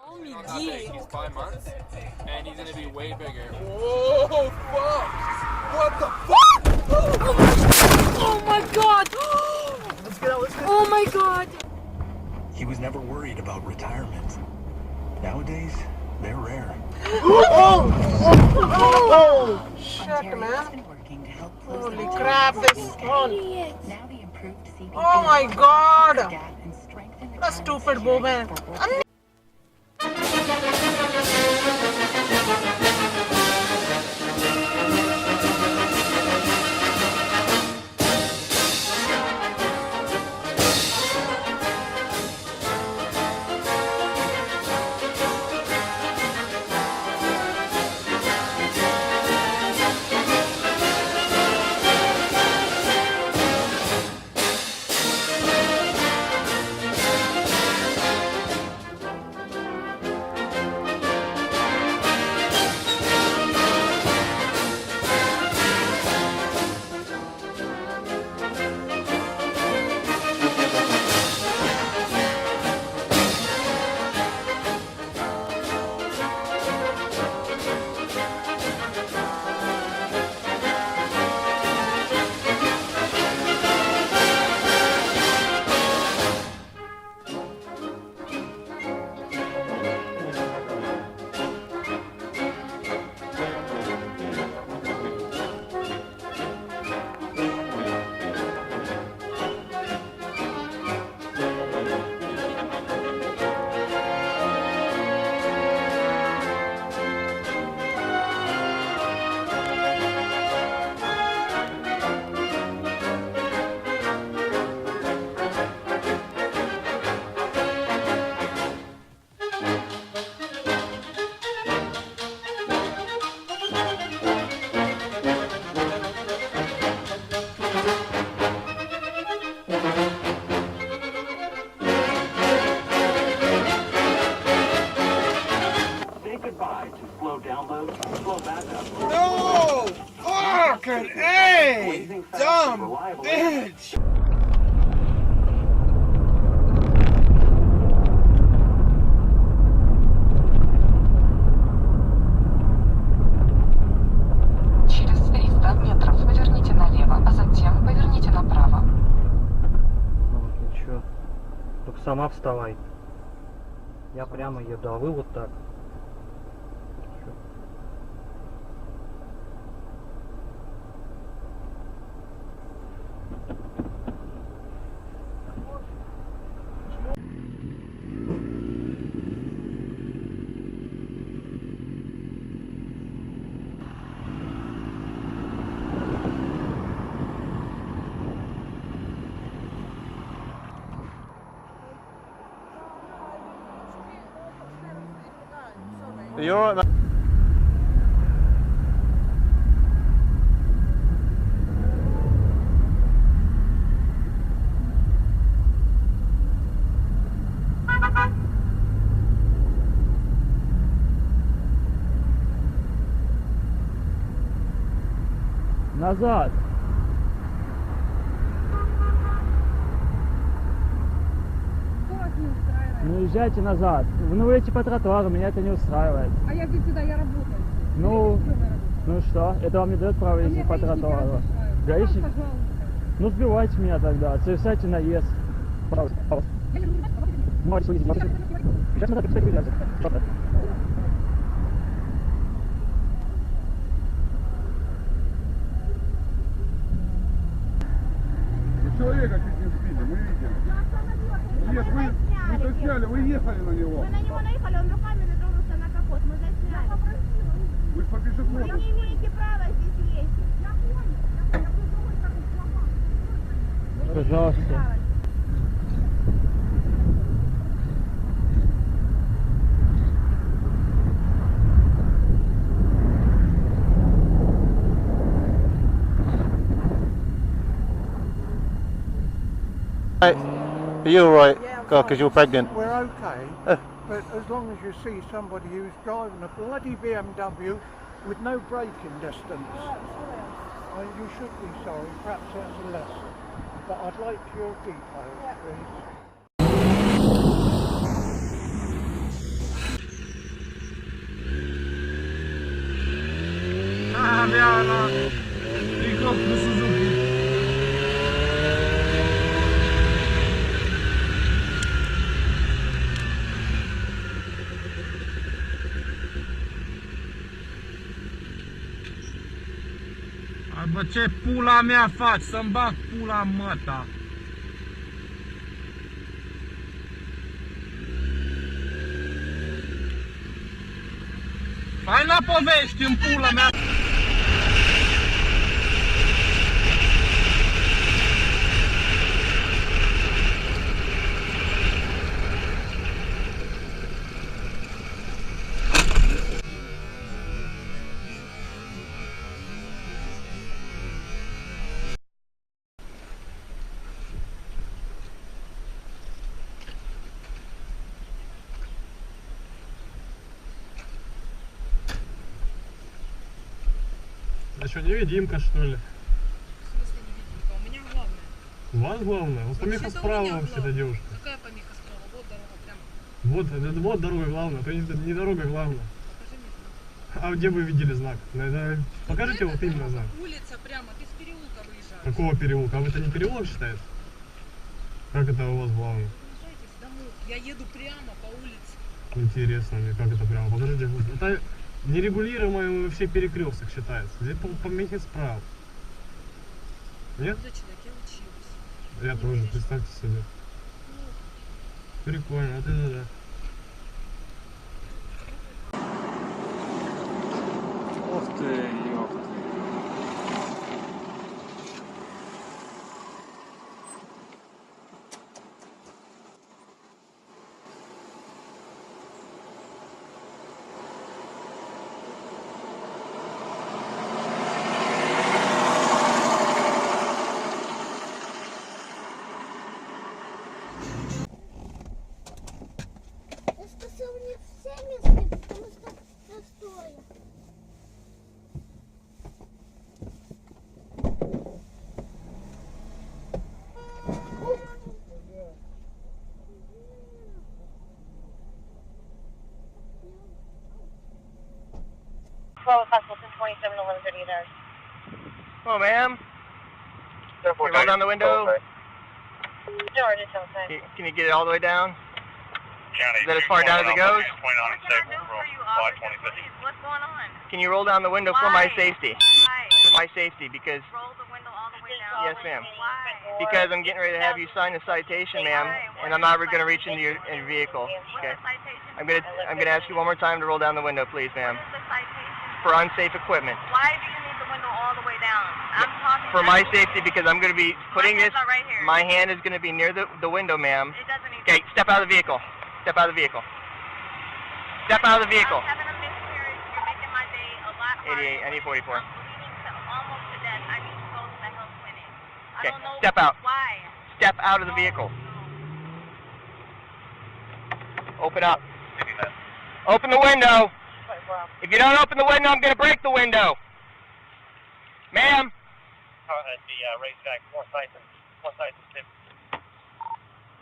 He's 5 months, and he's gonna be way bigger. Oh fuck! What the fuck? Oh my god! Let's get out, let's get out. Oh my god! He was never worried about retirement. Nowadays, they're rare. Oh shit, Ontario has man. been working to help close Holy the crap, retirement this is gap. on. Now the improved CBD Oh my god! gap and strengthen That retirement stupid security woman. for workers. Say goodbye to slow download, slow backup. No! Fucking A! Dumb bitch! Через 300 метров поверните налево, а затем поверните направо. Ну, ничего. Только сама вставай. Я прямо еду, а вы вот так. Всё. Are you alright, man? Назад! Ну езжайте назад. Вы идете по тротуару, меня это не устраивает. А я ведь сюда, я работаю. Ну, Я работаю. ну что? Это вам не дает права А ездить меня по гаишники тротуару. разрешают. Гаишник? Пожалуйста. Ну сбивайте меня тогда, совершайте наезд. Пожалуйста, пожалуйста. Я не буду знать, работать. Можете выйти, можете. Сейчас надо писать выезжать. Что-то. Человека чуть не сбили, мы видели. Нет, вы засняли, вы ехали на него. Мы на него наехали, он руками дотронулся на капот, мы засняли. Вы ж по Вы пешеходу. не имеете права здесь ездить. Я понял. Пожалуйста. Are you alright? Because you're pregnant. We're okay, but as long as you see somebody who's driving a bloody BMW with no braking distance, you should be sorry. Perhaps that's a lesson. But I'd like your details, please. avea la tricou cu Suzuki. Bă, ce pula mea faci? Să-mi bag pula măta. Hai la povești în pula mea. А что, невидимка, что ли? В смысле невидимка? У меня главное. У вас главное? Вот помеха Вообще-то у справа меня вообще-то, главное. девушка. Какая помеха справа? Вот дорога прямо. Вот дорога главная, то не дорога главная. Покажи мне знак. А где вы видели знак? Покажите вот именно знак. Улица прямо, ты с переулка выезжаешь. Какого переулка? А это не переулок считается? Как это у вас главное? Приезжайтесь домой. Я еду прямо по улице. Интересно мне, как это прямо. Покажите. Это нерегулируемый все перекресток считается. Здесь помехи справа. Нет? Молодой человек, я училась. Я тоже, представьте себе. Прикольно, вот это да. Ух ты, ёпта. Я спасал мне все места, потому что я стоя. Hello, ma'am. Can you roll down the window? Can you get it all the way down? Is that as far down as it goes? What's going on? Can you roll down the window for my Why? safety? Why? For my safety, because Roll the window all the way down. Yes, ma'am. Why? because I'm getting ready to have you sign a citation, ma'am, and I'm not going to reach into your vehicle. Okay. I'm gonna ask you one more time to roll down the window, please, ma'am. What is the citation? For unsafe equipment. Why do you need the window all the way down? I'm talking For my to- safety, because I'm going to be putting My this. hands are right here. My hand is going to be near the window, ma'am. It doesn't need Okay, step out of the vehicle. Step out of the vehicle. Step out of the vehicle. I'm having a miscarriage. You're making my day a lot harder. 88, I need 44. I'm bleeding to almost to death. I need to go to the health clinic. I Okay, don't know step out. why. Step out of the vehicle. Open up. Open the window. If you don't open the window, I'm going to break the window. Ma'am.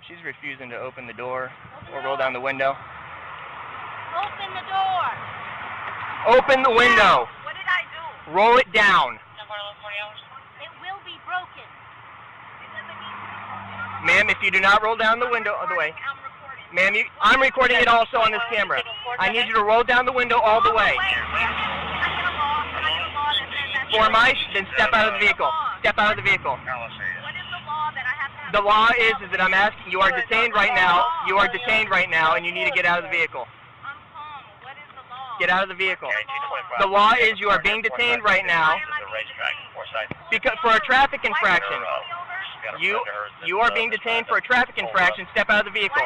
She's refusing to open the door or roll down the window. Open the door. Open the window. What did I do? Roll it down. It will be broken. It doesn't need to be broken. Ma'am, if you do not roll down the window all the way. I'm recording. Ma'am, I'm recording it also on this camera. I need you to roll down the window all the way. Then step out of the vehicle. Step out of the vehicle. What is the law that I have to have? The law is that I'm asking, you are detained right now. You are detained right now, and you need to get out of the vehicle. I'm calm. What is the law? Get out of the vehicle. The law is you are being detained right now Why am I being detained? because for a traffic infraction. You are being detained for a traffic infraction. Step out of the vehicle.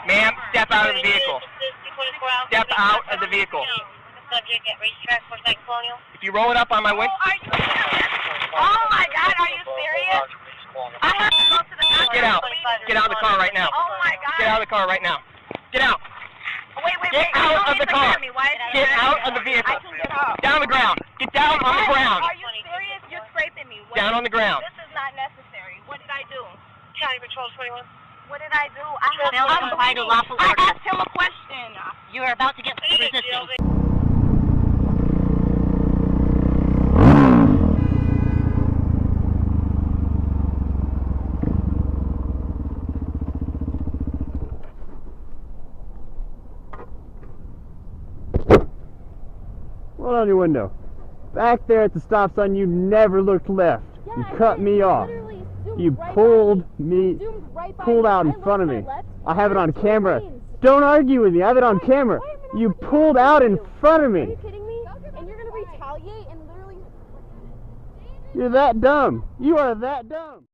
Ma'am, step out of the vehicle. Step out of the vehicle. If you roll it up on my window. Are you serious? Oh my God, are you serious? I have to go to the doctor. Get out. Get out of the car right now. Oh my God. Get out of the car right now. Get out. Wait. Get You out don't of need the to car. grab me. Why is Get it- out of the vehicle. I can get out. Down on the ground. Get down on the ground. Are you serious? You're scraping me. What Down is- on the ground. This is not necessary. What did I do? County Patrol 21. What did I do? I Failure to comply to lawful I order. asked him a question. You are about to get resisting. Roll down your window. Back there at the stop sign, you never looked left. You cut me off. You pulled out in front of me. I have it on camera. Don't argue with me. I have it on camera. You pulled out in front of me. Are you kidding me? And you're gonna retaliate and literally... You're that dumb. You are that dumb.